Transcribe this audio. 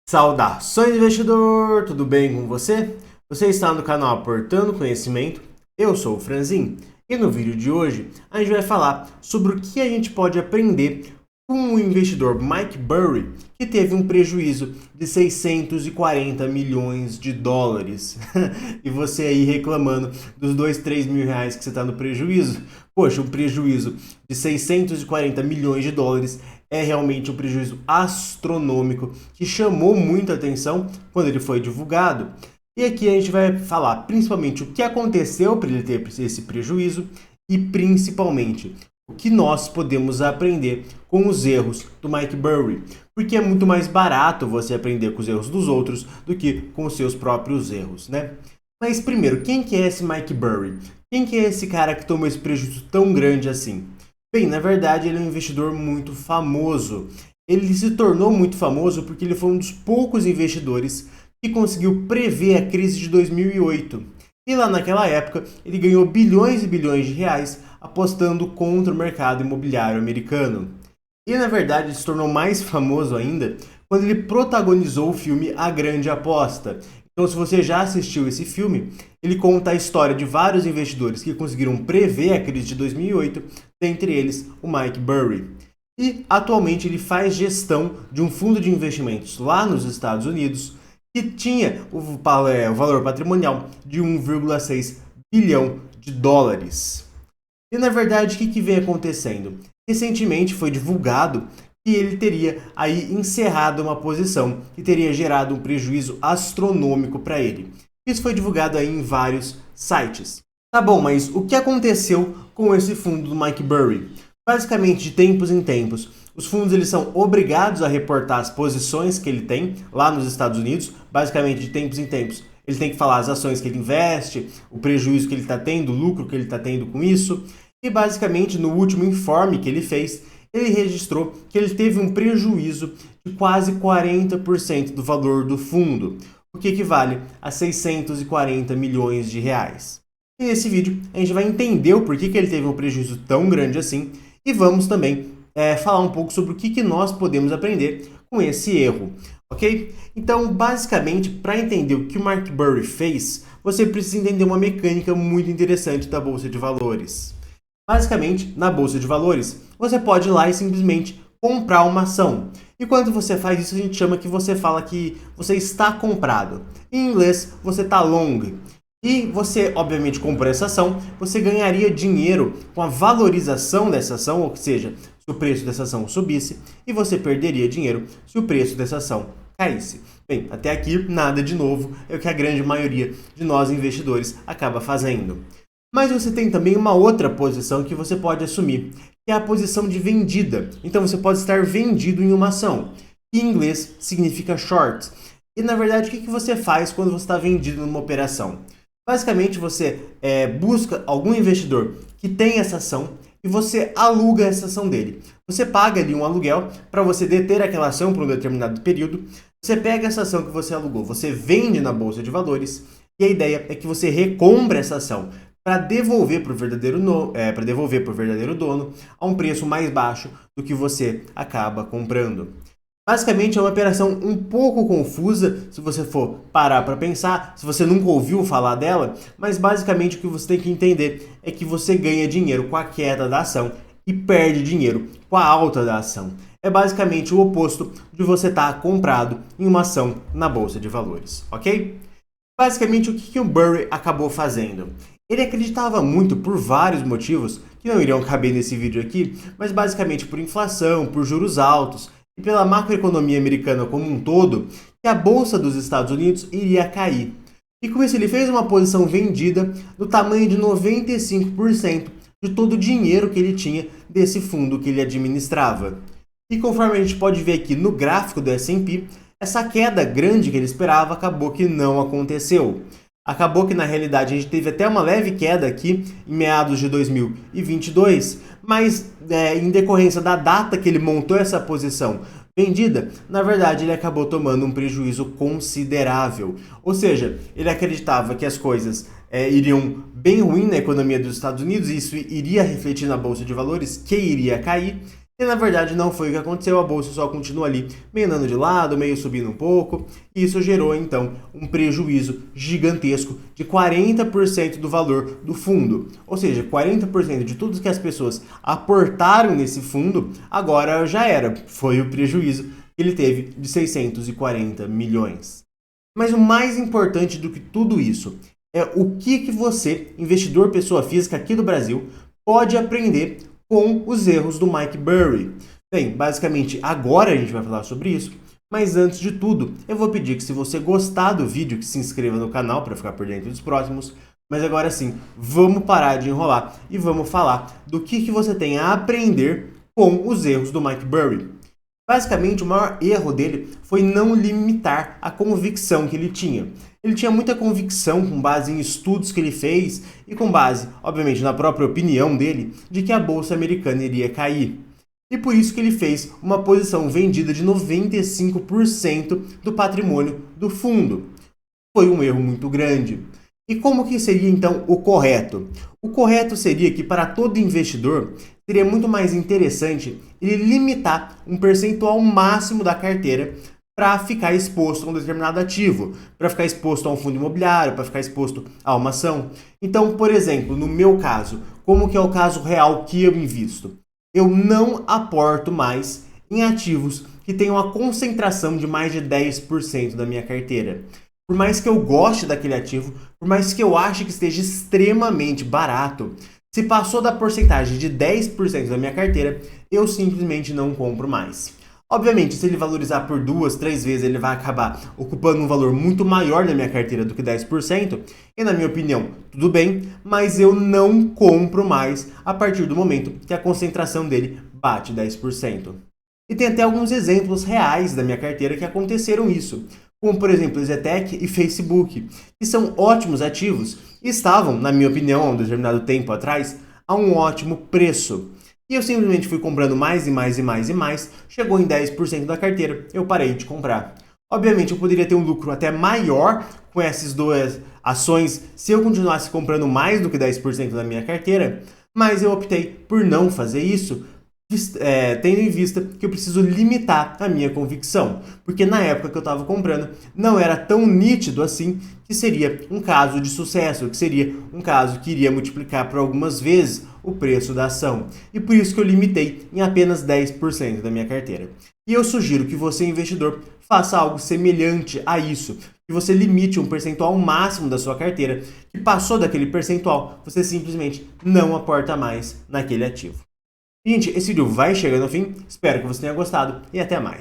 Saudações, investidor! Tudo bem com você? Você está no canal Aportando Conhecimento. Eu sou o Franzin e no vídeo de hoje a gente vai falar sobre o que a gente pode aprender com o investidor Mike Burry, que teve um prejuízo de 640 milhões de dólares. E você aí reclamando dos 2, 3 mil reais que você está no prejuízo. Poxa, um prejuízo de 640 milhões de dólares é realmente um prejuízo astronômico que chamou muita atenção quando ele foi divulgado. E aqui a gente vai falar principalmente o que aconteceu para ele ter esse prejuízo e principalmente o que nós podemos aprender com os erros do Mike Burry, porque é muito mais barato você aprender com os erros dos outros do que com os seus próprios erros, né? Mas primeiro, quem que é esse Mike Burry? Quem que é esse cara que tomou esse prejuízo tão grande assim? Bem, na verdade, ele é um investidor muito famoso. Ele se tornou muito famoso porque ele foi um dos poucos investidores que conseguiu prever a crise de 2008. E lá naquela época, ele ganhou bilhões e bilhões de reais apostando contra o mercado imobiliário americano. E na verdade, ele se tornou mais famoso ainda quando ele protagonizou o filme A Grande Aposta. Então, se você já assistiu esse filme, ele conta a história de vários investidores que conseguiram prever a crise de 2008, dentre eles o Mike Burry. E atualmente ele faz gestão de um fundo de investimentos lá nos Estados Unidos que tinha o valor patrimonial de 1,6 bilhão de dólares. E na verdade, o que vem acontecendo? Recentemente foi divulgado que ele teria aí encerrado uma posição que teria gerado um prejuízo astronômico para ele. Isso foi divulgado aí em vários sites. Tá bom, mas o que aconteceu com esse fundo do Mike Burry? Basicamente, de tempos em tempos, os fundos eles são obrigados a reportar as posições que ele tem lá nos Estados Unidos. Basicamente, de tempos em tempos, ele tem que falar as ações que ele investe, o prejuízo que ele está tendo, o lucro que ele está tendo com isso. E basicamente, no último informe que ele fez, ele registrou que ele teve um prejuízo de quase 40% do valor do fundo, o que equivale a 640 milhões de reais. E nesse vídeo a gente vai entender o porquê que ele teve um prejuízo tão grande assim e vamos também falar um pouco sobre o que nós podemos aprender com esse erro, ok? Então, basicamente, para entender o que o Mark Burry fez, você precisa entender uma mecânica muito interessante da Bolsa de Valores. Basicamente, na Bolsa de Valores, você pode ir lá e simplesmente comprar uma ação. E quando você faz isso, a gente chama que você fala que você está comprado. Em inglês, você está long. E você, obviamente, comprou essa ação, você ganharia dinheiro com a valorização dessa ação, ou seja, se o preço dessa ação subisse, e você perderia dinheiro se o preço dessa ação caísse. Bem, até aqui, nada de novo, é o que a grande maioria de nós investidores acaba fazendo. Mas você tem também uma outra posição que você pode assumir, que é a posição de vendida. Então você pode estar vendido em uma ação, que em inglês significa short. E na verdade, o que você faz quando você está vendido numa operação? Basicamente, você busca algum investidor que tem essa ação e você aluga essa ação dele. Você paga ali um aluguel para você deter aquela ação por um determinado período. Você pega essa ação que você alugou, você vende na Bolsa de Valores e a ideia é que você recompra essa ação para devolver para o verdadeiro dono a um preço mais baixo do que você acaba comprando. Basicamente é uma operação um pouco confusa se você for parar para pensar, se você nunca ouviu falar dela, mas basicamente o que você tem que entender é que você ganha dinheiro com a queda da ação e perde dinheiro com a alta da ação. É basicamente o oposto de você estar comprado em uma ação na Bolsa de Valores, ok? Basicamente o que o Burry acabou fazendo? Ele acreditava muito por vários motivos que não iriam caber nesse vídeo aqui, mas basicamente por inflação, por juros altos e pela macroeconomia americana como um todo, que a Bolsa dos Estados Unidos iria cair. E com isso ele fez uma posição vendida do tamanho de 95% de todo o dinheiro que ele tinha desse fundo que ele administrava. E conforme a gente pode ver aqui no gráfico do S&P, essa queda grande que ele esperava acabou que não aconteceu. Acabou que na realidade a gente teve até uma leve queda aqui em meados de 2022, mas em decorrência da data que ele montou essa posição vendida, na verdade ele acabou tomando um prejuízo considerável. Ou seja, ele acreditava que as coisas iriam bem ruim na economia dos Estados Unidos e isso iria refletir na Bolsa de Valores, que iria cair. E na verdade não foi o que aconteceu, a bolsa só continua ali meio andando de lado, meio subindo um pouco, e isso gerou então um prejuízo gigantesco de 40% do valor do fundo. Ou seja, 40% de tudo que as pessoas aportaram nesse fundo, agora já era, foi o prejuízo que ele teve de 640 milhões. Mas o mais importante do que tudo isso é o que você, investidor pessoa física aqui do Brasil, pode aprender com os erros do Mike Burry. Bem, basicamente agora a gente vai falar sobre isso, mas antes de tudo, eu vou pedir que se você gostar do vídeo, que se inscreva no canal para ficar por dentro dos próximos. Mas agora sim, vamos parar de enrolar e vamos falar do que você tem a aprender com os erros do Mike Burry. Basicamente, o maior erro dele foi não limitar a convicção que ele tinha. Ele tinha muita convicção com base em estudos que ele fez e com base, obviamente, na própria opinião dele, de que a bolsa americana iria cair. E por isso que ele fez uma posição vendida de 95% do patrimônio do fundo. Foi um erro muito grande. E como que seria então o correto? O correto seria que para todo investidor seria muito mais interessante ele limitar um percentual máximo da carteira para ficar exposto a um determinado ativo, para ficar exposto a um fundo imobiliário, para ficar exposto a uma ação. Então, por exemplo, no meu caso, como que é o caso real que eu invisto? Eu não aporto mais em ativos que tenham a concentração de mais de 10% da minha carteira. Por mais que eu goste daquele ativo, por mais que eu ache que esteja extremamente barato, se passou da porcentagem de 10% da minha carteira, eu simplesmente não compro mais. Obviamente, se ele valorizar por 2, 3 vezes, ele vai acabar ocupando um valor muito maior na minha carteira do que 10%, e na minha opinião, tudo bem, mas eu não compro mais a partir do momento que a concentração dele bate 10%. E tem até alguns exemplos reais da minha carteira que aconteceram isso, como por exemplo Zetec e Facebook, que são ótimos ativos e estavam, na minha opinião, há um determinado tempo atrás, a um ótimo preço. E eu simplesmente fui comprando mais e mais e mais e mais, chegou em 10% da carteira, eu parei de comprar. Obviamente eu poderia ter um lucro até maior com essas duas ações se eu continuasse comprando mais do que 10% da minha carteira, mas eu optei por não fazer isso, tendo em vista que eu preciso limitar a minha convicção, porque na época que eu estava comprando não era tão nítido assim que seria um caso de sucesso, que seria um caso que iria multiplicar por algumas vezes o preço da ação, e por isso que eu limitei em apenas 10% da minha carteira. E eu sugiro que você, investidor, faça algo semelhante a isso, que você limite um percentual máximo da sua carteira, que passou daquele percentual, você simplesmente não aporta mais naquele ativo. Gente, esse vídeo vai chegando ao fim, espero que você tenha gostado e até mais.